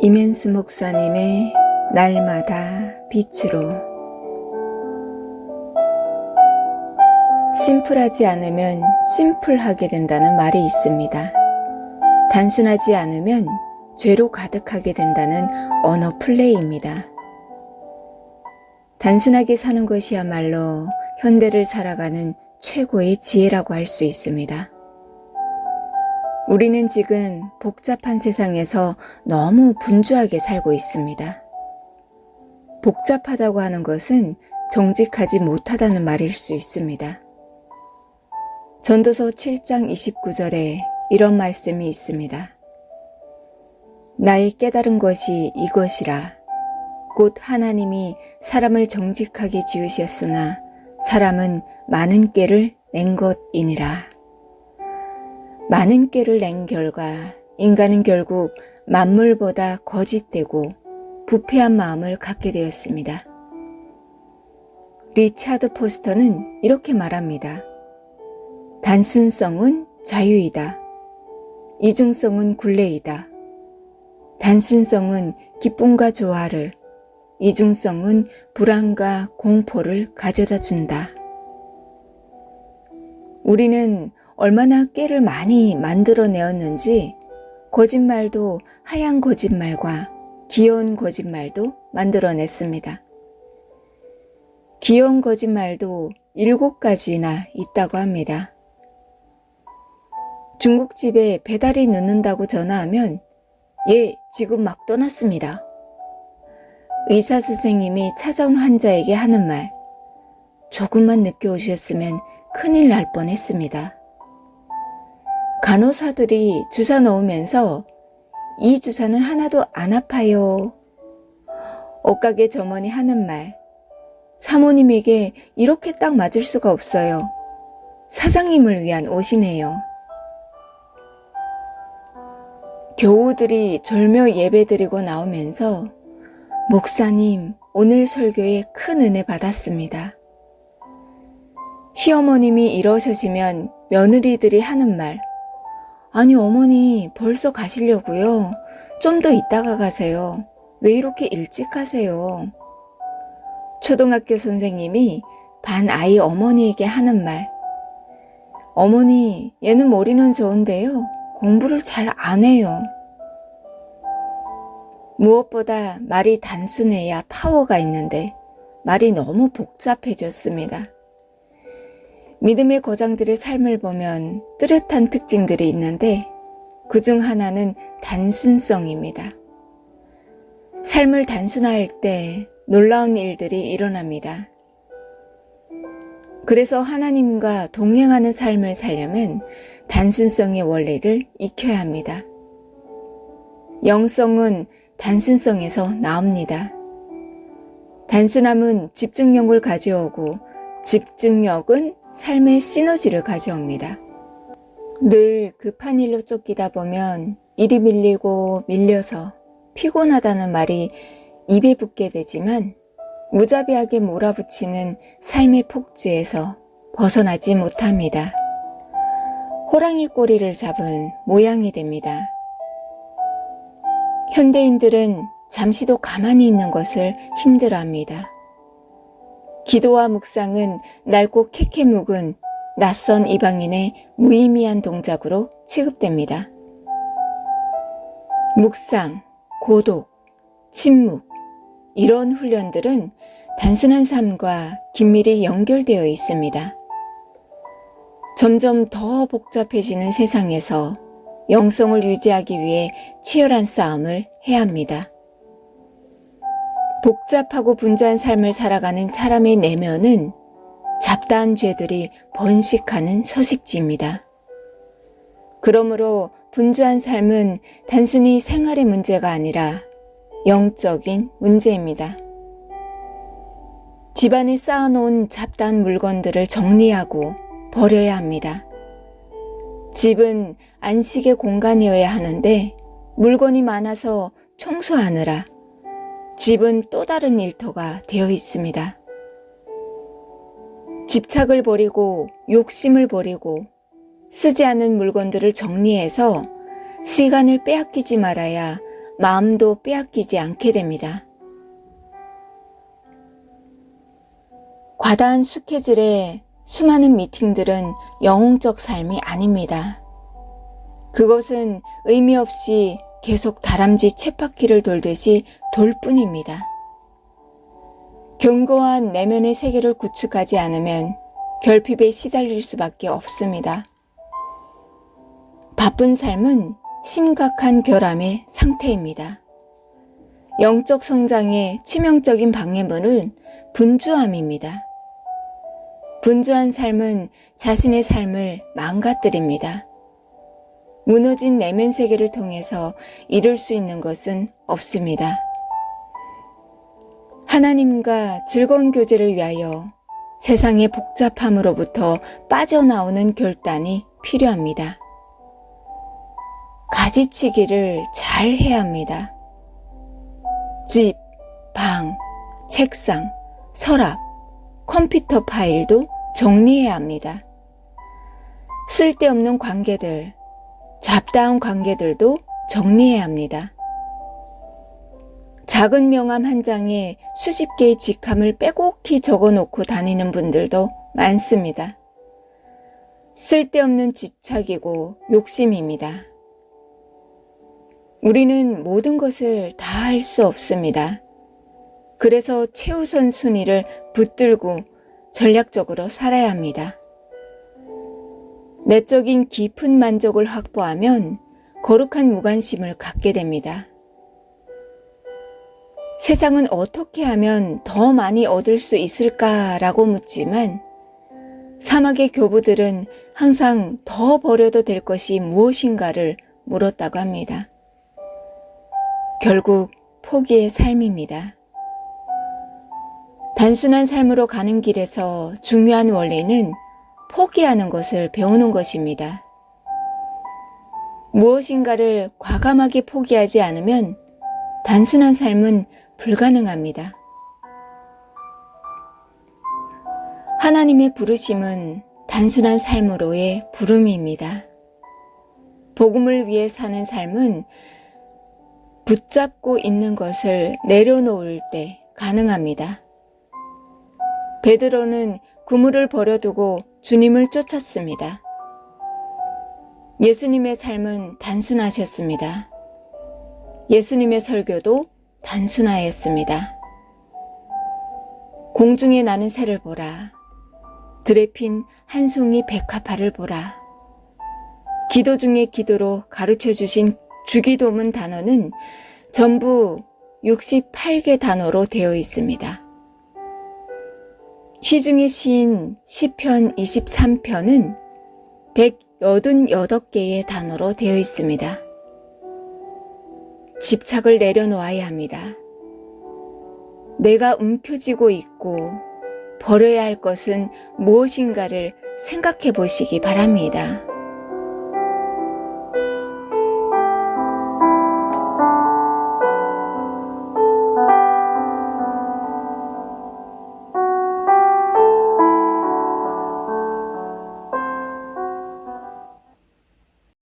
이면수 목사님의 날마다 빛으로. 심플하지 않으면 심플하게 된다는 말이 있습니다. 단순하지 않으면 죄로 가득하게 된다는 언어 플레이입니다. 단순하게 사는 것이야말로 현대를 살아가는 최고의 지혜라고 할 수 있습니다. 우리는 지금 복잡한 세상에서 너무 분주하게 살고 있습니다. 복잡하다고 하는 것은 정직하지 못하다는 말일 수 있습니다. 전도서 7장 29절에 이런 말씀이 있습니다. 나의 깨달은 것이 이것이라. 곧 하나님이 사람을 정직하게 지으셨으나 사람은 많은 꾀를 낸 것이니라. 많은 꾀를 낸 결과 인간은 결국 만물보다 거짓되고 부패한 마음을 갖게 되었습니다. 리차드 포스터는 이렇게 말합니다. 단순성은 자유이다. 이중성은 굴레이다. 단순성은 기쁨과 조화를, 이중성은 불안과 공포를 가져다 준다. 우리는 얼마나 꾀를 많이 만들어내었는지 거짓말도 하얀 거짓말과 귀여운 거짓말도 만들어냈습니다. 귀여운 거짓말도 7가지나 있다고 합니다. 중국집에 배달이 늦는다고 전화하면 예, 지금 막 떠났습니다. 의사 선생님이 찾아온 환자에게 하는 말, 조금만 늦게 오셨으면 큰일 날 뻔했습니다. 간호사들이 주사 넣으면서 이 주사는 하나도 안 아파요. 옷가게 점원이 하는 말, 사모님에게 이렇게 딱 맞을 수가 없어요. 사장님을 위한 옷이네요. 교우들이 절묘 예배드리고 나오면서 목사님, 오늘 설교에 큰 은혜 받았습니다. 시어머님이 일어서시면 며느리들이 하는 말, 아니 어머니 벌써 가시려고요? 좀 더 있다가 가세요. 왜 이렇게 일찍 가세요? 초등학교 선생님이 반 아이 어머니에게 하는 말, 어머니 얘는 머리는 좋은데요. 공부를 잘 안 해요. 무엇보다 말이 단순해야 파워가 있는데 말이 너무 복잡해졌습니다. 믿음의 거장들의 삶을 보면 뚜렷한 특징들이 있는데 그중 하나는 단순성입니다. 삶을 단순화할 때 놀라운 일들이 일어납니다. 그래서 하나님과 동행하는 삶을 살려면 단순성의 원리를 익혀야 합니다. 영성은 단순성에서 나옵니다. 단순함은 집중력을 가져오고 집중력은 삶의 시너지를 가져옵니다. 늘 급한 일로 쫓기다 보면 일이 밀리고 밀려서 피곤하다는 말이 입에 붙게 되지만 무자비하게 몰아붙이는 삶의 폭주에서 벗어나지 못합니다. 호랑이 꼬리를 잡은 모양이 됩니다. 현대인들은 잠시도 가만히 있는 것을 힘들어합니다. 기도와 묵상은 낡고 캐캐 묵은 낯선 이방인의 무의미한 동작으로 취급됩니다. 묵상, 고독, 침묵, 이런 훈련들은 단순한 삶과 긴밀히 연결되어 있습니다. 점점 더 복잡해지는 세상에서 영성을 유지하기 위해 치열한 싸움을 해야 합니다. 복잡하고 분주한 삶을 살아가는 사람의 내면은 잡다한 죄들이 번식하는 서식지입니다. 그러므로 분주한 삶은 단순히 생활의 문제가 아니라 영적인 문제입니다. 집안에 쌓아놓은 잡다한 물건들을 정리하고 버려야 합니다. 집은 안식의 공간이어야 하는데 물건이 많아서 청소하느라 집은 또 다른 일터가 되어 있습니다. 집착을 버리고 욕심을 버리고 쓰지 않은 물건들을 정리해서 시간을 빼앗기지 말아야 마음도 빼앗기지 않게 됩니다. 과다한 스케줄에 수많은 미팅들은 영웅적 삶이 아닙니다. 그것은 의미 없이 계속 다람쥐 쳇바퀴를 돌듯이 돌 뿐입니다. 견고한 내면의 세계를 구축하지 않으면 결핍에 시달릴 수밖에 없습니다. 바쁜 삶은 심각한 결함의 상태입니다. 영적 성장의 치명적인 방해물은 분주함입니다. 분주한 삶은 자신의 삶을 망가뜨립니다. 무너진 내면 세계를 통해서 이룰 수 있는 것은 없습니다. 하나님과 즐거운 교제를 위하여 세상의 복잡함으로부터 빠져나오는 결단이 필요합니다. 가지치기를 잘 해야 합니다. 집, 방, 책상, 서랍, 컴퓨터 파일도 정리해야 합니다. 쓸데없는 관계들, 잡다한 관계들도 정리해야 합니다. 작은 명함 한 장에 수십 개의 직함을 빼곡히 적어놓고 다니는 분들도 많습니다. 쓸데없는 집착이고 욕심입니다. 우리는 모든 것을 다 할 수 없습니다. 그래서 최우선 순위를 붙들고 전략적으로 살아야 합니다. 내적인 깊은 만족을 확보하면 거룩한 무관심을 갖게 됩니다. 세상은 어떻게 하면 더 많이 얻을 수 있을까라고 묻지만 사막의 교부들은 항상 더 버려도 될 것이 무엇인가를 물었다고 합니다. 결국 포기의 삶입니다. 단순한 삶으로 가는 길에서 중요한 원리는 포기하는 것을 배우는 것입니다. 무엇인가를 과감하게 포기하지 않으면 단순한 삶은 불가능합니다. 하나님의 부르심은 단순한 삶으로의 부름입니다. 복음을 위해 사는 삶은 붙잡고 있는 것을 내려놓을 때 가능합니다. 베드로는 그물을 버려두고 주님을 쫓았습니다. 예수님의 삶은 단순하셨습니다. 예수님의 설교도 단순하였습니다. 공중에 나는 새를 보라. 들에 핀 한 송이 백합화를 보라. 기도 중에 기도로 가르쳐 주신 주기도문 단어는 전부 68개 단어로 되어 있습니다. 시중의 시인 시편 23편은 188개의 단어로 되어 있습니다. 집착을 내려놓아야 합니다. 내가 움켜쥐고 있고 버려야 할 것은 무엇인가를 생각해 보시기 바랍니다.